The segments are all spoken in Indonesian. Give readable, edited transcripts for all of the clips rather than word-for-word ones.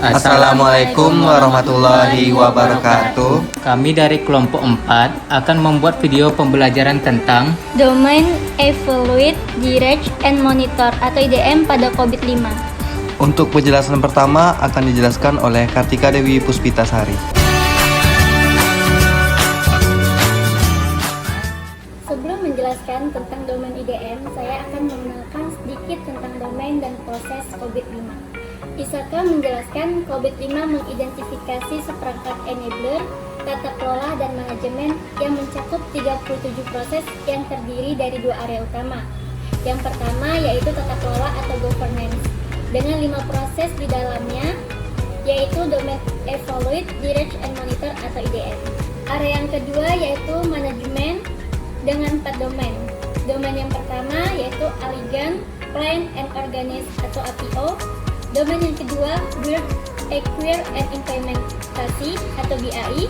Assalamualaikum warahmatullahi wabarakatuh. Kami dari kelompok 4 akan membuat video pembelajaran tentang Domain Evaluate, Direct, and Monitor atau IDM pada COVID-5. Untuk penjelasan pertama akan dijelaskan oleh Kartika Dewi Puspitasari. Sebelum menjelaskan tentang domain IDM, saya akan mengenalkan sedikit tentang domain dan proses COVID-5. Isaka menjelaskan COVID-5 mengidentifikasi seperangkat enabler, tata kelola, dan manajemen yang mencakup 37 proses yang terdiri dari 2 area utama. Yang pertama yaitu tata kelola atau governance, dengan 5 proses di dalamnya, yaitu Domain Evaluate, Direct, and Monitor atau IDM. Area yang kedua yaitu manajemen dengan 4 domain. Domain yang pertama yaitu Allegiance, Plan, and Organize atau APO. Domain yang kedua Build, Acquire, and Implementasi atau BAI.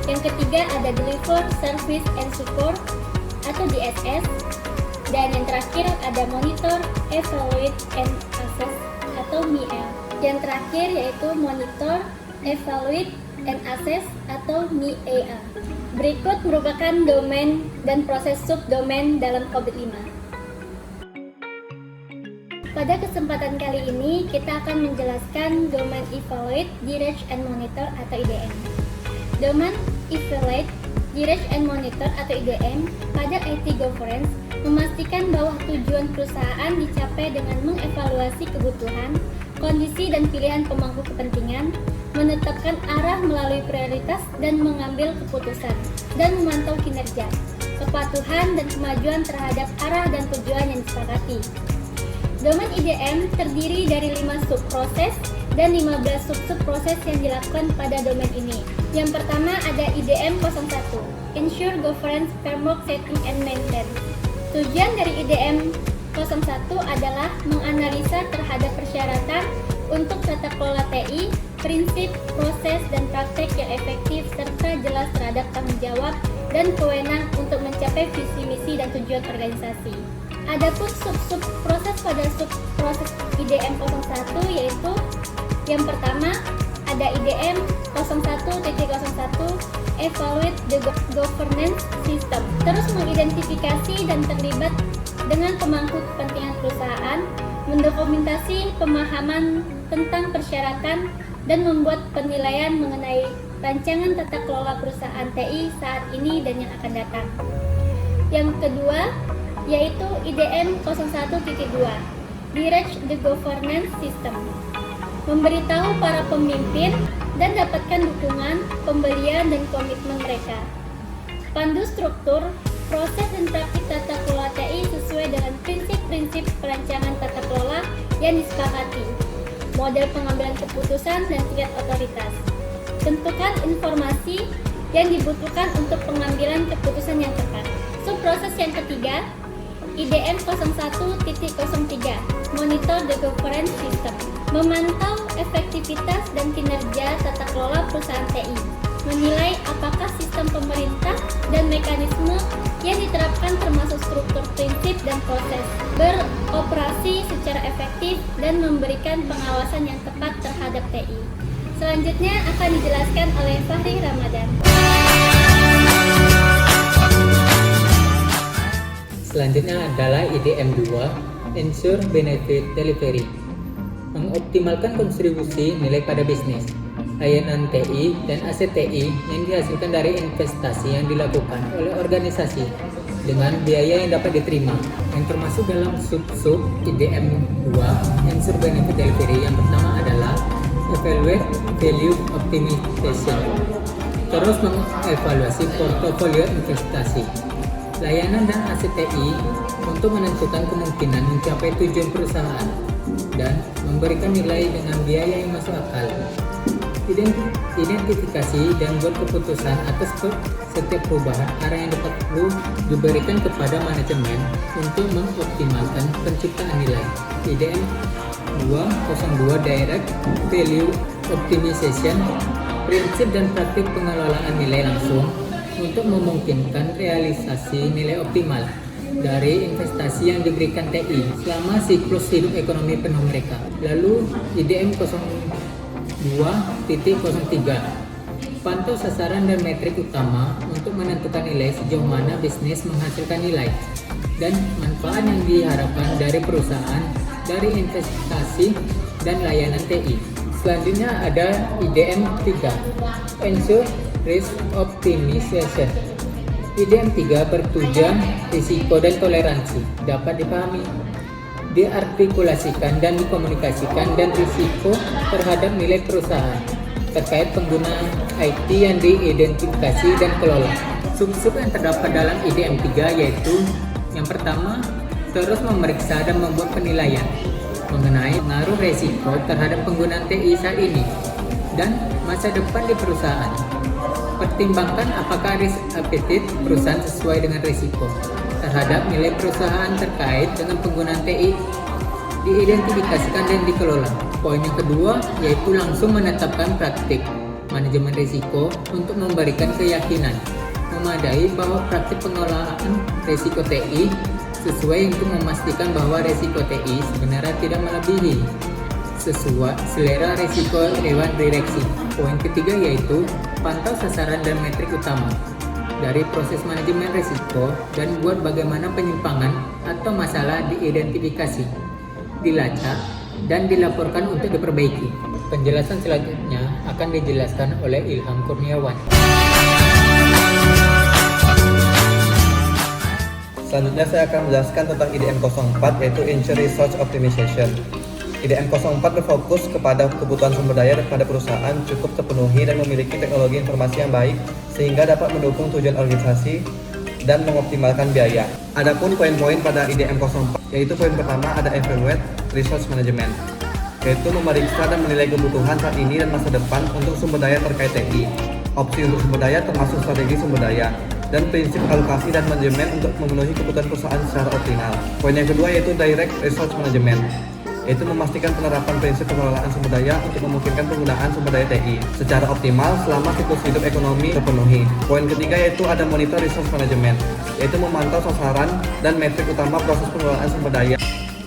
Yang ketiga ada Deliver, Service, and Support atau DSS. Dan yang terakhir ada Monitor, Evaluate, and Assess atau MIL. Yang terakhir yaitu Monitor, Evaluate, and Assess atau MIEA. Berikut merupakan domain dan proses subdomain dalam COVID-5. Pada kesempatan kali ini, kita akan menjelaskan Domain Evaluate, Direct, and Monitor atau IDM. Domain Evaluate, Direct, and Monitor atau IDM pada IT Governance memastikan bahwa tujuan perusahaan dicapai dengan mengevaluasi kebutuhan, kondisi, dan pilihan pemangku kepentingan, menetapkan arah melalui prioritas dan mengambil keputusan, dan memantau kinerja, kepatuhan, dan kemajuan terhadap arah dan tujuan yang disepakati. Domain IDM terdiri dari 5 subproses dan 15 sub-subproses yang dilakukan pada domain ini. Yang pertama ada IDM 01, Ensure Governance Framework Setting and Maintain. Tujuan dari IDM 01 adalah menganalisa terhadap persyaratan untuk tata kelola TI, prinsip, proses, dan praktek yang efektif serta jelas terhadap tanggung jawab dan kewenang untuk mencapai visi misi dan tujuan organisasi. Adapun sub-sub proses pada sub-proses IDM 01 yaitu yang pertama ada IDM 01.01 Evaluate the Governance System, terus mengidentifikasi dan terlibat dengan pemangku kepentingan perusahaan, mendokumentasi pemahaman tentang persyaratan, dan membuat penilaian mengenai rancangan tata kelola perusahaan TI saat ini dan yang akan datang. Yang kedua yaitu IDM 01.2 Direct the Governance System, memberitahu para pemimpin dan dapatkan dukungan, pemberian, dan komitmen mereka. Pandu struktur, proses, dan praktik tata kelola TI sesuai dengan prinsip-prinsip perancangan tata kelola yang disepakati, model pengambilan keputusan, dan tingkat otoritas. Tentukan informasi yang dibutuhkan untuk pengambilan keputusan yang tepat. Subproses yang ketiga IDM 01.03 Monitor the Governance System, memantau efektivitas dan kinerja tata kelola perusahaan TI, menilai apakah sistem pemerintah dan mekanisme yang diterapkan termasuk struktur, prinsip, dan proses beroperasi secara efektif dan memberikan pengawasan yang tepat terhadap TI. Selanjutnya akan dijelaskan oleh Fahri Ramadan. Selanjutnya adalah IDM 2, Ensure Benefit Delivery, mengoptimalkan kontribusi nilai pada bisnis, layanan TI, dan aset TI yang dihasilkan dari investasi yang dilakukan oleh organisasi dengan biaya yang dapat diterima, yang termasuk dalam sub-sub IDM 2, Ensure Benefit Delivery. Yang pertama adalah Evaluate Value Optimization, terus mengevaluasi portofolio investasi, layanan, dan aset TI untuk menentukan kemungkinan mencapai tujuan perusahaan dan memberikan nilai dengan biaya yang masuk akal. Identifikasi dan buat keputusan atas setiap perubahan arah yang dapat perlu diberikan kepada manajemen untuk mengoptimalkan penciptaan nilai. IDM 202 Direct Value Optimization, prinsip dan praktik pengelolaan nilai langsung untuk memungkinkan realisasi nilai optimal dari investasi yang diberikan TI selama siklus hidup ekonomi penuh mereka. Lalu IDM 02 2.03. Pantau sasaran dan metrik utama untuk menentukan nilai sejauh mana bisnis menghasilkan nilai dan manfaat yang diharapkan dari perusahaan, dari investasi dan layanan TI. Selanjutnya ada IDM 3, Ensure Risk Optimization. IDM 3 bertujuan risiko dan toleransi dapat dipahami, diartikulasikan dan dikomunikasikan dan risiko terhadap nilai perusahaan terkait penggunaan IT yang diidentifikasi dan kelola. Sub-sub yang terdapat dalam IDM 3 yaitu yang pertama, terus memeriksa dan membuat penilaian mengenai pengaruh resiko terhadap penggunaan TI saat ini dan masa depan di perusahaan. Pertimbangkan apakah risk appetite perusahaan sesuai dengan risiko terhadap nilai perusahaan terkait dengan penggunaan TI, diidentifikasikan dan dikelola. Poin yang kedua yaitu langsung menetapkan praktik manajemen risiko untuk memberikan keyakinan memadai bahwa praktik pengelolaan risiko TI sesuai untuk memastikan bahwa risiko TI sebenarnya tidak melebihi sesuai selera risiko dewan direksi. Poin ketiga yaitu pantau sasaran dan metrik utama dari proses manajemen risiko dan buat bagaimana penyimpangan atau masalah diidentifikasi, dilacak, dan dilaporkan untuk diperbaiki. Penjelasan selanjutnya akan dijelaskan oleh Ilham Kurniawan. Selanjutnya saya akan menjelaskan tentang IDM 04 yaitu Ensure Resource Optimization. IDM 04 berfokus kepada kebutuhan sumber daya pada perusahaan cukup terpenuhi dan memiliki teknologi informasi yang baik sehingga dapat mendukung tujuan organisasi dan mengoptimalkan biaya. Adapun poin-poin pada IDM 04 yaitu poin pertama ada Evaluate Resource Management, yaitu memeriksa dan menilai kebutuhan saat ini dan masa depan untuk sumber daya terkait TI, opsi untuk sumber daya termasuk strategi sumber daya, dan prinsip alokasi dan manajemen untuk memenuhi kebutuhan perusahaan secara optimal. Poin yang kedua yaitu Direct Resource Management, yaitu memastikan penerapan prinsip pengelolaan sumber daya untuk memungkinkan penggunaan sumber daya TI secara optimal selama siklus hidup ekonomi terpenuhi. Poin ketiga yaitu ada Monitor Resource Management, yaitu memantau sasaran dan metrik utama proses pengelolaan sumber daya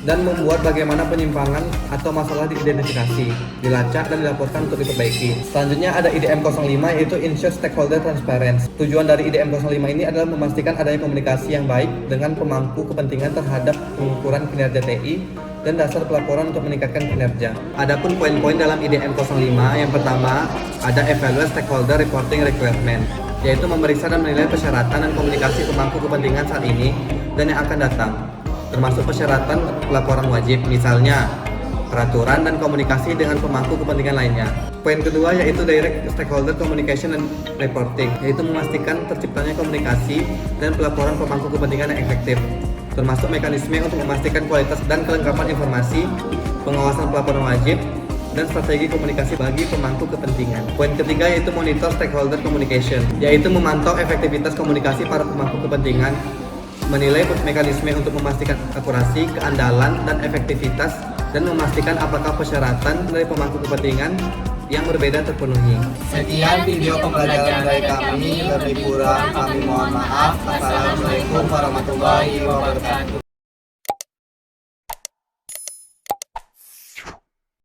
dan membuat bagaimana penyimpangan atau masalah diidentifikasi, dilacak, dan dilaporkan untuk diperbaiki. Selanjutnya ada IDM 05 yaitu Ensure Stakeholder Transparency. Tujuan dari IDM 05 ini adalah memastikan adanya komunikasi yang baik dengan pemangku kepentingan terhadap pengukuran kinerja TI dan dasar pelaporan untuk meningkatkan kinerja. Adapun poin-poin dalam IDM 05 yang pertama ada Evaluate Stakeholder Reporting Requirement, yaitu memeriksa dan menilai persyaratan dan komunikasi pemangku kepentingan saat ini dan yang akan datang, termasuk persyaratan pelaporan wajib, misalnya peraturan dan komunikasi dengan pemangku kepentingan lainnya. Poin kedua yaitu Direct Stakeholder Communication and Reporting, yaitu memastikan terciptanya komunikasi dan pelaporan pemangku kepentingan yang efektif, termasuk mekanisme untuk memastikan kualitas dan kelengkapan informasi, pengawasan pelaporan wajib, dan strategi komunikasi bagi pemangku kepentingan. Poin ketiga yaitu Monitor Stakeholder Communication, yaitu memantau efektivitas komunikasi para pemangku kepentingan, menilai mekanisme untuk memastikan akurasi, keandalan, dan efektivitas, dan memastikan apakah persyaratan dari pemangku kepentingan yang berbeda terpenuhi. Sekian video pembelajaran dari kami, lebih kurang kami mohon maaf. Assalamualaikum warahmatullahi wabarakatuh.